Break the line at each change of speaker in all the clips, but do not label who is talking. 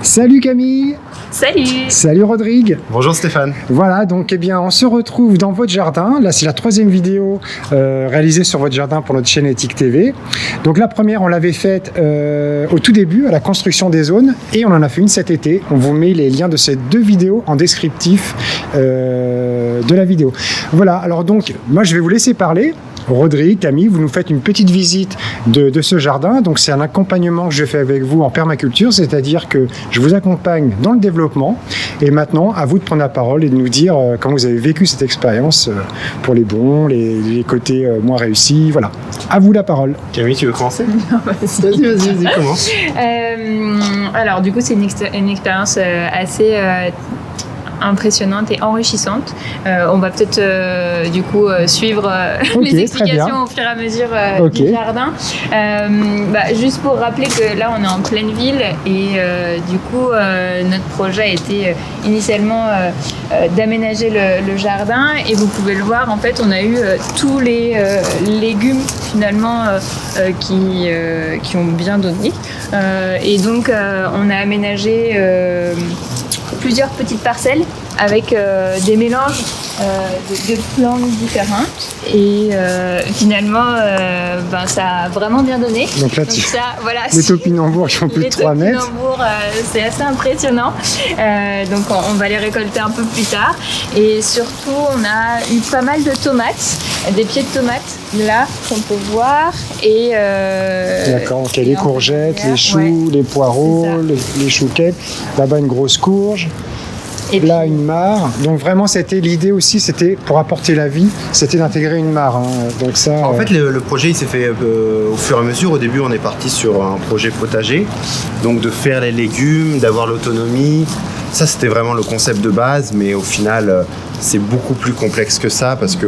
Salut Camille.
Salut.
Salut Rodrigue.
Bonjour Stéphane.
Voilà, donc eh bien, on se retrouve dans votre jardin. Là, c'est la 3e vidéo réalisée sur votre jardin pour notre chaîne Éthique TV. Donc la première, on l'avait faite au tout début, à la construction des zones, et on en a fait une cet été. On vous met les liens de ces 2 vidéos en descriptif de la vidéo. Voilà, alors donc, moi je vais vous laisser parler. Rodrigue, Camille, vous nous faites une petite visite de ce jardin. Donc c'est un accompagnement que je fais avec vous en permaculture, c'est-à-dire que je vous accompagne dans le développement. Et maintenant, à vous de prendre la parole et de nous dire comment vous avez vécu cette expérience pour les bons, les côtés moins réussis. Voilà, à vous la parole.
Camille, tu veux commencer?
Vas-y,
commence.
Alors du coup, c'est une expérience assez impressionnante et enrichissante. On va peut-être du coup suivre les explications au fur et à mesure du jardin. Juste pour rappeler que là on est en pleine ville et du coup notre projet a été initialement d'aménager le jardin, et vous pouvez le voir, en fait on a eu tous les légumes finalement qui ont bien donné, et donc on a aménagé plusieurs petites parcelles avec des mélanges de plantes différentes, et finalement ça a vraiment bien donné.
Donc là, les topinambours qui font plus de 3 mètres. Les
topinambours, c'est assez impressionnant. Donc on va les récolter un peu plus tard, et surtout on a eu pas mal de tomates, des pieds de tomates là qu'on peut voir, et
d'accord, donc il y a les courgettes, les choux, les poireaux, les chouquettes, là-bas une grosse courge. Et là, puis, une mare. Donc vraiment, c'était l'idée aussi, c'était pour apporter la vie, c'était d'intégrer une mare. Hein. Donc ça.
En fait, le projet, il s'est fait au fur et à mesure. Au début, on est parti sur un projet potager, donc de faire les légumes, d'avoir l'autonomie. Ça, c'était vraiment le concept de base, mais au final, c'est beaucoup plus complexe que ça, parce que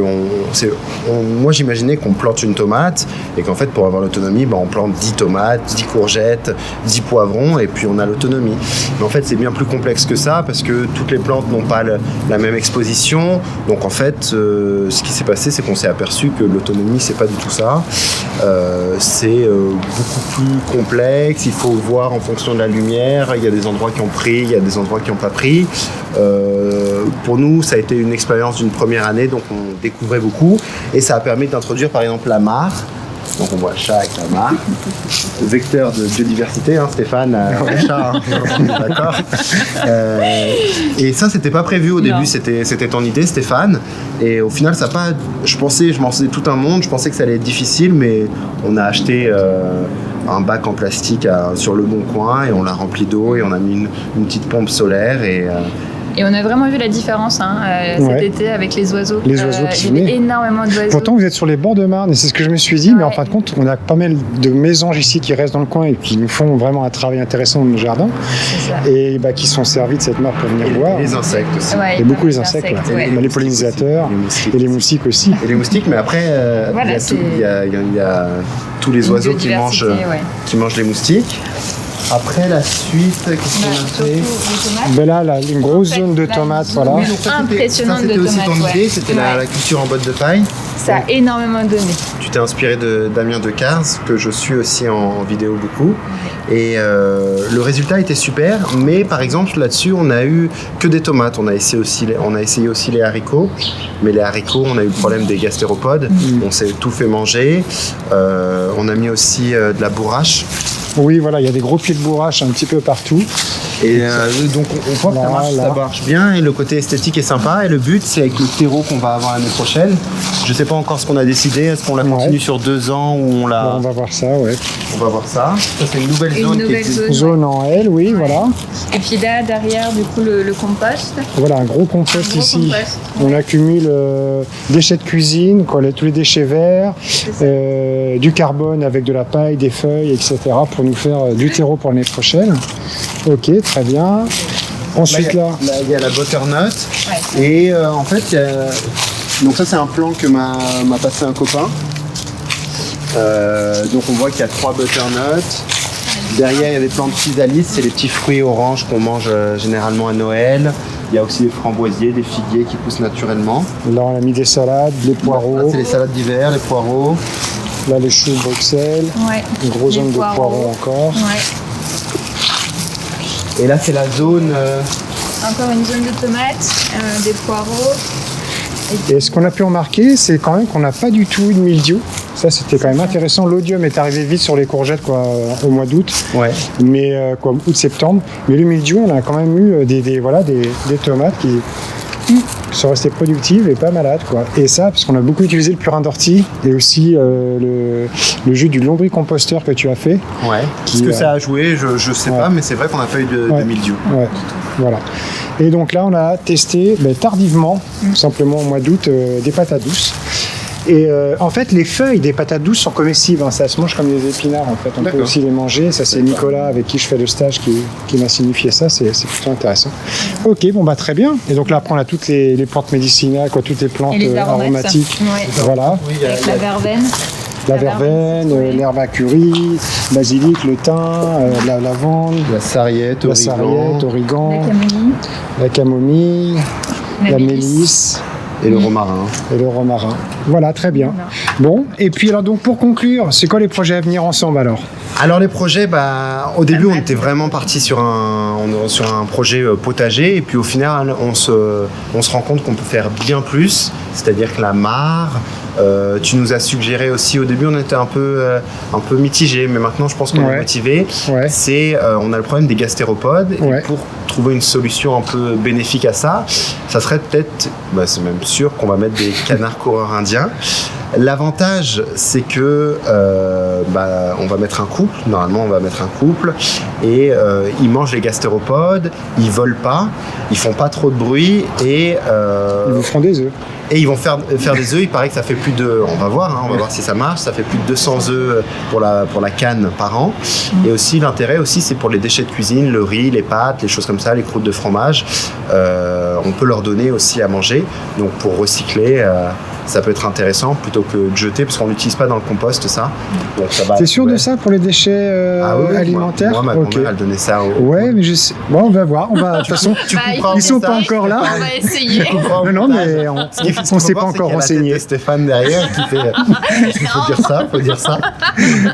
moi, j'imaginais qu'on plante une tomate, et qu'en fait, pour avoir l'autonomie, on plante 10 tomates, 10 courgettes, 10 poivrons, et puis on a l'autonomie. Mais en fait, c'est bien plus complexe que ça, parce que toutes les plantes n'ont pas la même exposition. Donc en fait, ce qui s'est passé, c'est qu'on s'est aperçu que l'autonomie, c'est pas du tout ça. C'est beaucoup plus complexe, il faut voir en fonction de la lumière. Il y a des endroits qui ont pris, il y a des endroits qui n'ont pas pris. Pour nous, ça a été une expérience d'une première année, donc on découvrait beaucoup, et ça a permis d'introduire par exemple la mare. Donc on voit le chat avec la mare, vecteur de biodiversité, hein, Stéphane, le chat, hein, d'accord. Et ça, c'était pas prévu au début, c'était ton idée, Stéphane. Et au final, ça pas. Je m'en faisais tout un monde. Je pensais que ça allait être difficile, mais on a acheté un bac en plastique sur le Bon Coin, et on l'a rempli d'eau, et on a mis une petite pompe solaire,
et on a vraiment vu la différence cet été avec les oiseaux.
Les oiseaux qui
il y avait énormément d'oiseaux.
Pourtant, vous êtes sur les bords de Marne, et c'est ce que je me suis dit, mais en fin de compte, on a pas mal de mésanges ici qui restent dans le coin et qui nous font vraiment un travail intéressant dans nos jardins, et qui sont servis de cette mare pour venir voir.
Et les insectes aussi.
Il y a beaucoup les insectes, les pollinisateurs, et les moustiques aussi.
Et les moustiques, mais après, il y a tous les oiseaux qui mangent les moustiques. Après, la suite, qu'est-ce qu'on a fait?
Là, une grosse zone de tomates, voilà.
Impressionnante de tomates.
C'était aussi ton idée, c'était la culture en botte de paille.
Ça a énormément donné.
tu t'es inspiré de Damien Decars, que je suis aussi en vidéo beaucoup. Et le résultat était super, mais par exemple là-dessus, on a eu que des tomates. On a essayé aussi les haricots, mais les haricots, on a eu le problème des gastéropodes. On s'est tout fait manger. On a mis aussi de la bourrache.
Oui, voilà, il y a des gros pieds de bourrache un petit peu partout.
Et donc on voit que ça marche bien et le côté esthétique est sympa. Et le but, c'est avec le terreau qu'on va avoir l'année prochaine. Je sais pas encore ce qu'on a décidé. Est-ce qu'on la continue sur 2 ans ou on la...
On va voir ça, ouais.
On va voir ça. Ça, c'est une nouvelle zone.
Zone en L, oui, voilà.
Et puis là, derrière, du coup, le compost.
Voilà, un gros compost ici. On accumule déchets de cuisine, tous les déchets verts, du carbone avec de la paille, des feuilles, etc. pour nous faire du terreau pour l'année prochaine. Ok, très bien. Ensuite, là,
il y a la butternut. Et en fait, donc ça, c'est un plan que m'a passé un copain. Donc on voit qu'il y a 3 butternuts. Derrière, il y a des plantes physalis, c'est les petits fruits oranges qu'on mange généralement à Noël. Il y a aussi des framboisiers, des figuiers qui poussent naturellement.
Là, on a mis des salades, des poireaux.
Là, c'est les salades d'hiver, les poireaux.
Là, les choux de Bruxelles. Une grosse zone de poireaux encore.
Et là, c'est la zone...
Encore une zone de tomates, des poireaux.
Et ce qu'on a pu remarquer, c'est quand même qu'on n'a pas du tout eu de mildiou. Ça, c'était quand même intéressant. L'odium est arrivé vite sur les courgettes au mois d'août, mais août-septembre. Mais le mildiou, on a quand même eu des tomates qui sont restées productives et pas malades, quoi. Et ça, parce qu'on a beaucoup utilisé le purin d'ortie et aussi le jus du lombricomposteur que tu as fait.
Est-ce que ça a joué? Je sais pas, mais c'est vrai qu'on n'a pas eu de mildiou.
Voilà. Et donc là, on a testé tardivement, simplement au mois d'août, des patates douces. Et en fait, les feuilles des patates douces sont comestibles. Hein, ça se mange comme des épinards. En fait, on peut aussi les manger. Ça, c'est Nicolas avec qui je fais le stage qui m'a signifié ça. C'est plutôt intéressant. Ok, bon très bien. Et donc là, après, on a toutes les plantes médicinales, toutes les plantes aromatiques.
Voilà. Avec la verveine.
La verveine, l'herbe à curry, basilic, le thym, la lavande,
la sarriette,
origan, la camomille, la mélisse.
Et le romarin.
Voilà, très bien. Bon, et puis alors donc pour conclure, c'est quoi les projets à venir ensemble alors?
Alors les projets, au début on était vraiment parti sur un projet potager et puis au final on se rend compte qu'on peut faire bien plus, c'est-à-dire que la mare, tu nous as suggéré aussi, au début on était un peu mitigé, mais maintenant je pense qu'on est motivé. C'est on a le problème des gastéropodes et pour trouver une solution un peu bénéfique à ça, ça serait peut-être, c'est même sûr qu'on va mettre des canards coureurs indiens. L'avantage, c'est que on va mettre un couple. Normalement, on va mettre un couple et ils mangent les gastéropodes, ils volent pas, ils font pas trop de bruit et
ils vous feront des œufs.
Et ils vont faire des œufs. Il paraît que ça fait plus de, on va voir si ça marche. Ça fait plus de 200 œufs pour la canne par an. Et aussi l'intérêt aussi, c'est pour les déchets de cuisine, le riz, les pâtes, les choses comme ça, les croûtes de fromage. On peut leur donner aussi à manger. Donc pour recycler. Ça peut être intéressant plutôt que de jeter parce qu'on n'utilise pas dans le compost ça. Donc ça va.
T'es sûr de ça pour les déchets alimentaires?
Moi, ma grand-mère, elle donnait ça.
Mais je sais. Bon, on va voir. De toute façon, ils sont pas encore là.
On va essayer.
Non, mais on s'est pas encore renseigné.
Stéphane derrière qui fait. faut dire ça.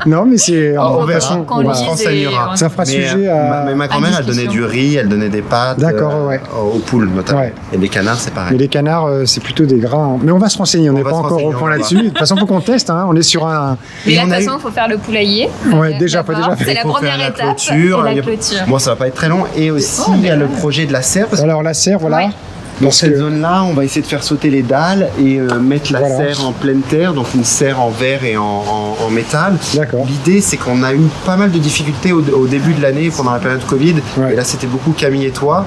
Non, mais c'est.
On verra. On se renseignera.
Ça fera sujet à.
Mais ma grand-mère, elle donnait du riz, elle donnait des pâtes.
D'accord,
aux poules notamment. Et les canards, c'est pareil.
Mais les canards, c'est plutôt des grains. Mais on va se renseigner. On n'est pas encore au point là-dessus. De toute façon, il faut qu'on teste. On est sur un.
Et là, de toute façon, il faut faire le poulailler.
Déjà, faut déjà faire.
C'est la première étape. La clôture.
Moi, ça va pas être très long. Et aussi, il y a le projet de la serre.
Alors, la serre, voilà.
Dans cette zone-là, on va essayer de faire sauter les dalles et mettre la serre en pleine terre, donc une serre en verre et en métal.
D'accord.
L'idée, c'est qu'on a eu pas mal de difficultés au début de l'année, pendant la période Covid. Et là, c'était beaucoup Camille et toi,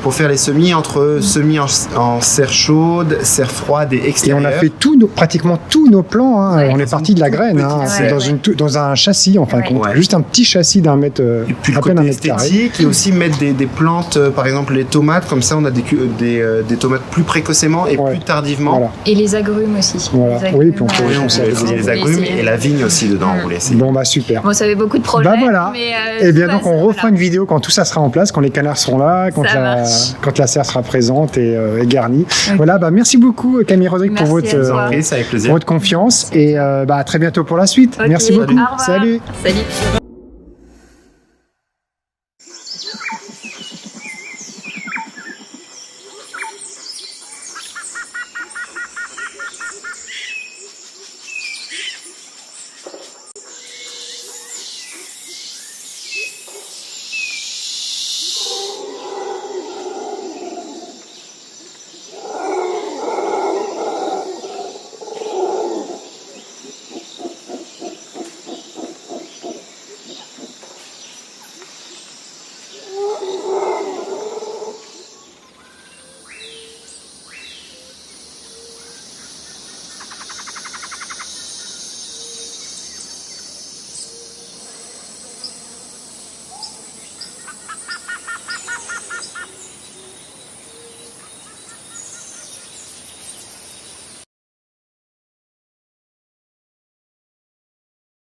pour faire les semis entre semis en serre chaude, serre froide et extérieure.
Et on a fait pratiquement tous nos plans. On est parti de la graine. C'est dans un châssis, en fin de compte. Juste un petit châssis d'1 mètre,
et puis à peine 1 mètre carré. Et aussi mettre des plantes, par exemple les tomates, comme ça, on a des des tomates plus précocement et plus tardivement.
Voilà.
Et les agrumes aussi.
Voilà.
Les agrumes,
Oui, puis on peut
Oui, on peut essayer les agrumes et la vigne aussi dedans, on voulait essayer.
Bon, bah super.
Bon, ça avait beaucoup de problèmes.
Bah voilà.
Mais,
Et bien donc on refera une vidéo quand tout ça sera en place, quand les canards seront là, quand la serre sera présente et garnie. Okay. Voilà, bah merci beaucoup Camille Rodrigue pour votre confiance et à très bientôt pour la suite. Okay. Merci beaucoup.
Salut.